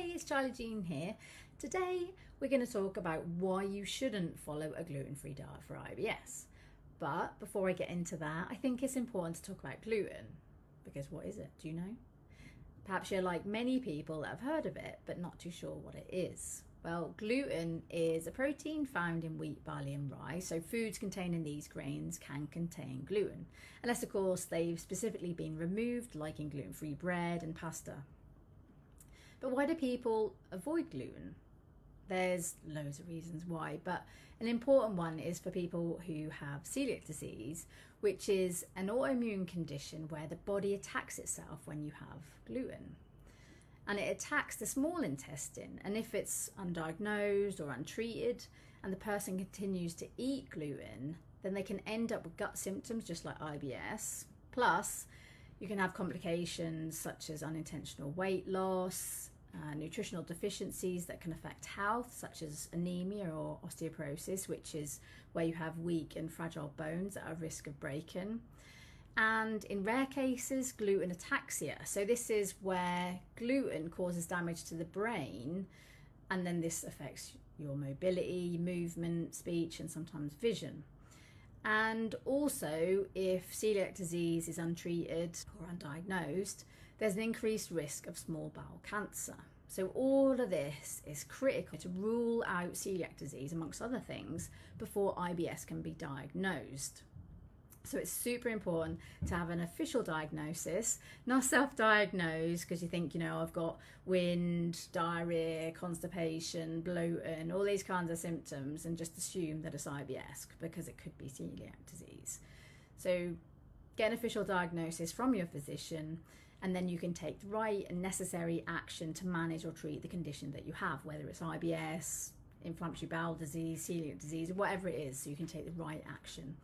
Hey, it's CharlieJeane here. Today we're going to talk about why you shouldn't follow a gluten-free diet for IBS. But before I get into that, I think it's important to talk about gluten, because what is it? Do you know? Perhaps you're like many people that have heard of it but not too sure what it is. Well, gluten is a protein found in wheat, barley and rye, so foods containing these grains can contain gluten, unless of course they've specifically been removed, like in gluten-free bread and pasta. But why do people avoid gluten? There's loads of reasons why, but an important one is for people who have celiac disease, which is an autoimmune condition where the body attacks itself when you have gluten. And it attacks the small intestine, and if it's undiagnosed or untreated and the person continues to eat gluten, then they can end up with gut symptoms just like IBS. Plus, you can have complications such as unintentional weight loss, nutritional deficiencies that can affect health, such as anemia or osteoporosis, which is where you have weak and fragile bones at a risk of breaking. And in rare cases, gluten ataxia. So this is where gluten causes damage to the brain, and then this affects your mobility, movement, speech, and sometimes vision. And also, if celiac disease is untreated or undiagnosed, there's an increased risk of small bowel cancer. So all of this is critical to rule out celiac disease, amongst other things, before IBS can be diagnosed. So it's super important to have an official diagnosis, not self-diagnose because you think, I've got wind, diarrhea, constipation, bloating, all these kinds of symptoms, and just assume that it's IBS because it could be celiac disease. So get an official diagnosis from your physician, and then you can take the right and necessary action to manage or treat the condition that you have, whether it's IBS, inflammatory bowel disease, celiac disease, whatever it is. So you can take the right action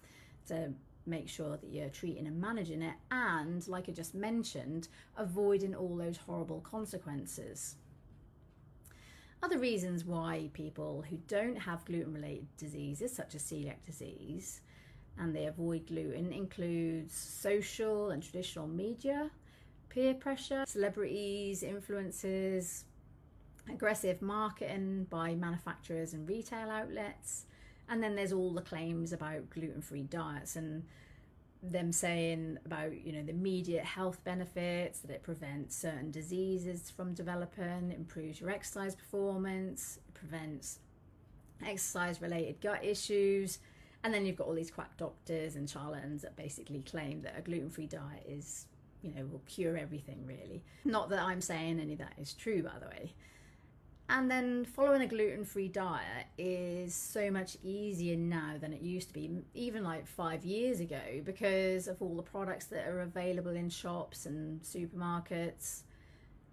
to make sure that you're treating and managing it, and like I just mentioned, avoiding all those horrible consequences. Other reasons why people who don't have gluten-related diseases such as celiac disease and they avoid gluten includes social and traditional media, peer pressure, celebrities, influencers, aggressive marketing by manufacturers and retail outlets. And then there's all the claims about gluten-free diets and them saying about, the immediate health benefits, that it prevents certain diseases from developing, improves your exercise performance, it prevents exercise-related gut issues. And then you've got all these quack doctors and charlatans that basically claim that a gluten-free diet is, will cure everything, really. Not that I'm saying any of that is true, by the way. And then following a gluten-free diet is so much easier now than it used to be, even like 5 years ago, because of all the products that are available in shops and supermarkets.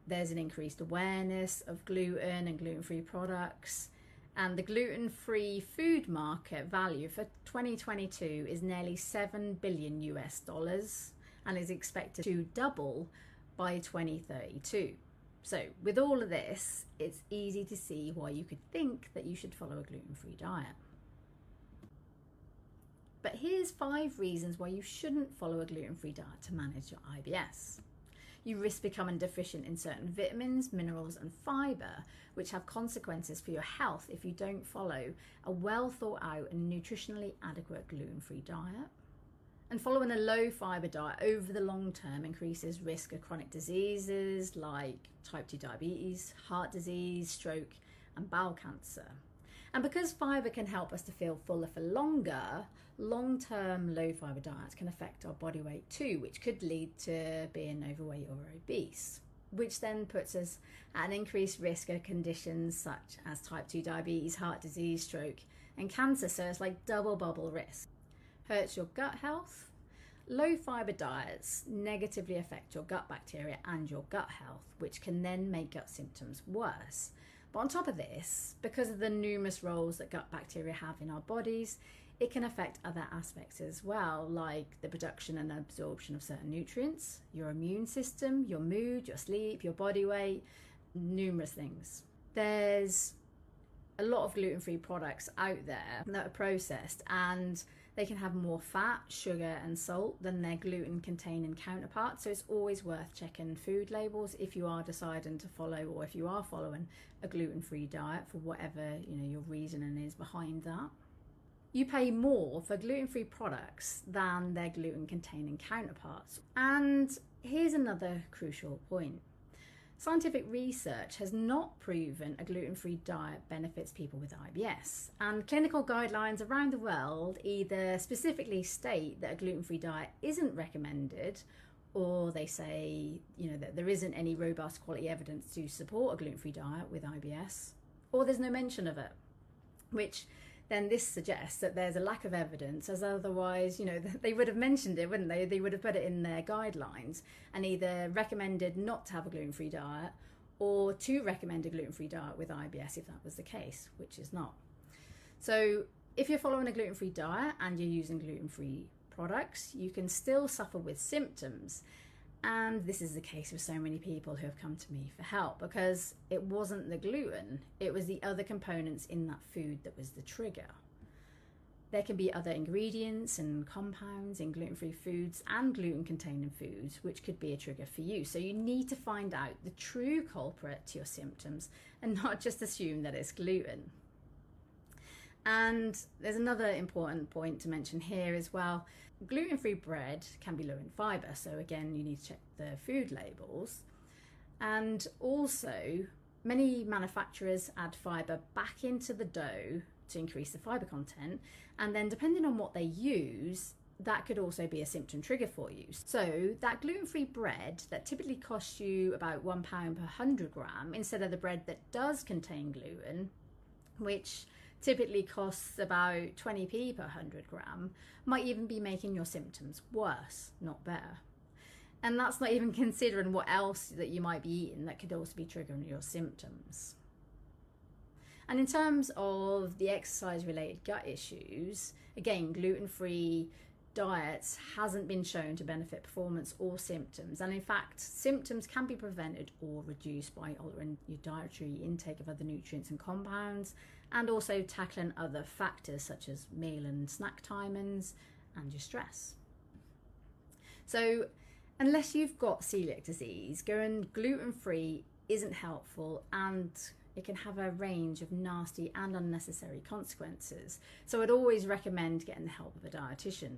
There's an increased awareness of gluten and gluten-free products. And the gluten-free food market value for 2022 is nearly $7 billion and is expected to double by 2032. So with all of this, it's easy to see why you could think that you should follow a gluten-free diet. But here's 5 reasons why you shouldn't follow a gluten-free diet to manage your IBS. You risk becoming deficient in certain vitamins, minerals and fibre, which have consequences for your health if you don't follow a well thought out and nutritionally adequate gluten-free diet. And following a low fibre diet over the long term increases risk of chronic diseases like type 2 diabetes, heart disease, stroke and bowel cancer. And because fibre can help us to feel fuller for longer, long-term low fibre diets can affect our body weight too, which could lead to being overweight or obese, which then puts us at an increased risk of conditions such as type 2 diabetes, heart disease, stroke and cancer. So it's like double bubble risk. Hurts your gut health. Low fibre diets negatively affect your gut bacteria and your gut health, which can then make gut symptoms worse. But on top of this, because of the numerous roles that gut bacteria have in our bodies, it can affect other aspects as well, like the production and absorption of certain nutrients, your immune system, your mood, your sleep, your body weight, numerous things. There's a lot of gluten-free products out there that are processed, and They can have more fat, sugar and salt than their gluten-containing counterparts, so it's always worth checking food labels if you are deciding to follow, or if you are following a gluten-free diet for whatever your reasoning is behind that. You pay more for gluten-free products than their gluten-containing counterparts. And here's another crucial point. Scientific research has not proven a gluten-free diet benefits people with IBS, and clinical guidelines around the world either specifically state that a gluten-free diet isn't recommended, or they say that there isn't any robust quality evidence to support a gluten-free diet with IBS, or there's no mention of it, which then this suggests that there's a lack of evidence, as otherwise, they would have mentioned it, wouldn't they? They would have put it in their guidelines and either recommended not to have a gluten-free diet or to recommend a gluten-free diet with IBS if that was the case, which is not. So if you're following a gluten-free diet and you're using gluten-free products, you can still suffer with symptoms. And this is the case with so many people who have come to me for help, because it wasn't the gluten, it was the other components in that food that was the trigger. There can be other ingredients and compounds in gluten-free foods and gluten-containing foods which could be a trigger for you. So you need to find out the true culprit to your symptoms and not just assume that it's gluten. And there's another important point to mention here as well. Gluten-free bread can be low in fibre, so again you need to check the food labels. And also many manufacturers add fibre back into the dough to increase the fibre content, and then depending on what they use, that could also be a symptom trigger for you. So that gluten-free bread that typically costs you about £1 per 100 gram, instead of the bread that does contain gluten, which typically costs about 20p per 100 gram, might even be making your symptoms worse, not better. And that's not even considering what else that you might be eating that could also be triggering your symptoms. And in terms of the exercise-related gut issues, again, gluten-free diets hasn't been shown to benefit performance or symptoms. And in fact, symptoms can be prevented or reduced by altering your dietary intake of other nutrients and compounds, and also tackling other factors such as meal and snack timings and your stress. So unless you've got celiac disease, going gluten-free isn't helpful, and it can have a range of nasty and unnecessary consequences. So I'd always recommend getting the help of a dietitian.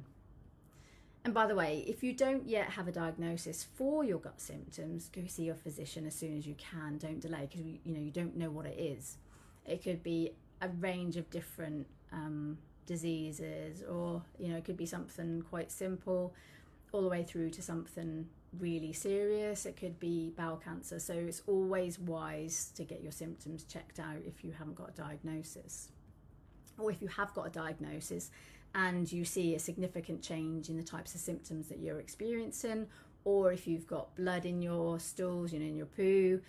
And by the way, if you don't yet have a diagnosis for your gut symptoms, go see your physician as soon as you can. Don't delay, because you don't know what it is. It could be a range of different diseases, or it could be something quite simple all the way through to something really serious. It could be bowel cancer. So it's always wise to get your symptoms checked out if you haven't got a diagnosis, or if you have got a diagnosis and you see a significant change in the types of symptoms that you're experiencing, or if you've got blood in your stools, in your poo,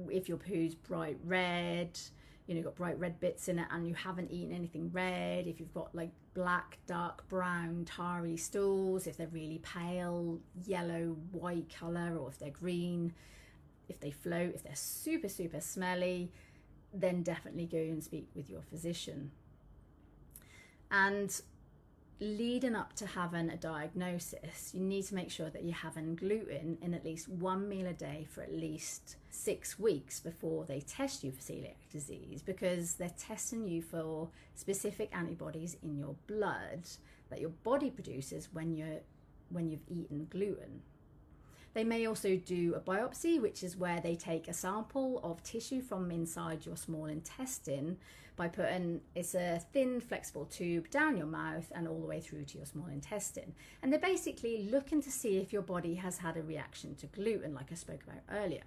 if your poo's bright red, got bright red bits in it and you haven't eaten anything red, if you've got like black, dark brown, tarry stools, if they're really pale, yellow, white colour, or if they're green, if they float, if they're super, super smelly, then definitely go and speak with your physician. And leading up to having a diagnosis, you need to make sure that you're having gluten in at least one meal a day for at least 6 weeks before they test you for celiac disease, because they're testing you for specific antibodies in your blood that your body produces when you've eaten gluten. They may also do a biopsy, which is where they take a sample of tissue from inside your small intestine by it's a thin flexible tube down your mouth and all the way through to your small intestine. And they're basically looking to see if your body has had a reaction to gluten, like I spoke about earlier.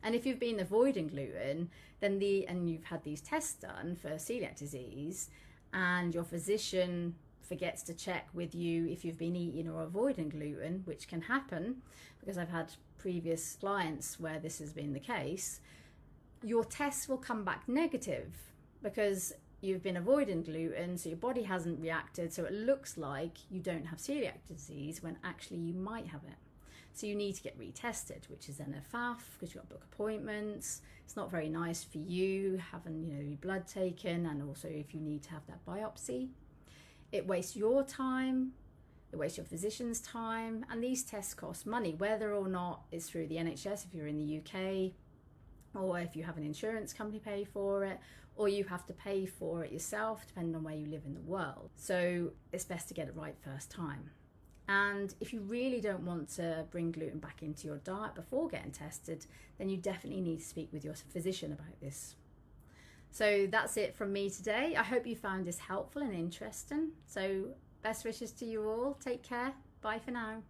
And if you've been avoiding gluten, and you've had these tests done for celiac disease, and your physician forgets to check with you if you've been eating or avoiding gluten, which can happen, because I've had previous clients where this has been the case, your tests will come back negative because you've been avoiding gluten, so your body hasn't reacted, so it looks like you don't have celiac disease when actually you might have it. So you need to get retested, which is then a faff, because you've got to book appointments. It's not very nice for you having your blood taken, and also if you need to have that biopsy. It wastes your time, it wastes your physician's time, and these tests cost money, whether or not it's through the NHS if you're in the UK, or if you have an insurance company pay for it, or you have to pay for it yourself, depending on where you live in the world. So it's best to get it right first time. And if you really don't want to bring gluten back into your diet before getting tested, then you definitely need to speak with your physician about this. So that's it from me today. I hope you found this helpful and interesting. So best wishes to you all. Take care. Bye for now.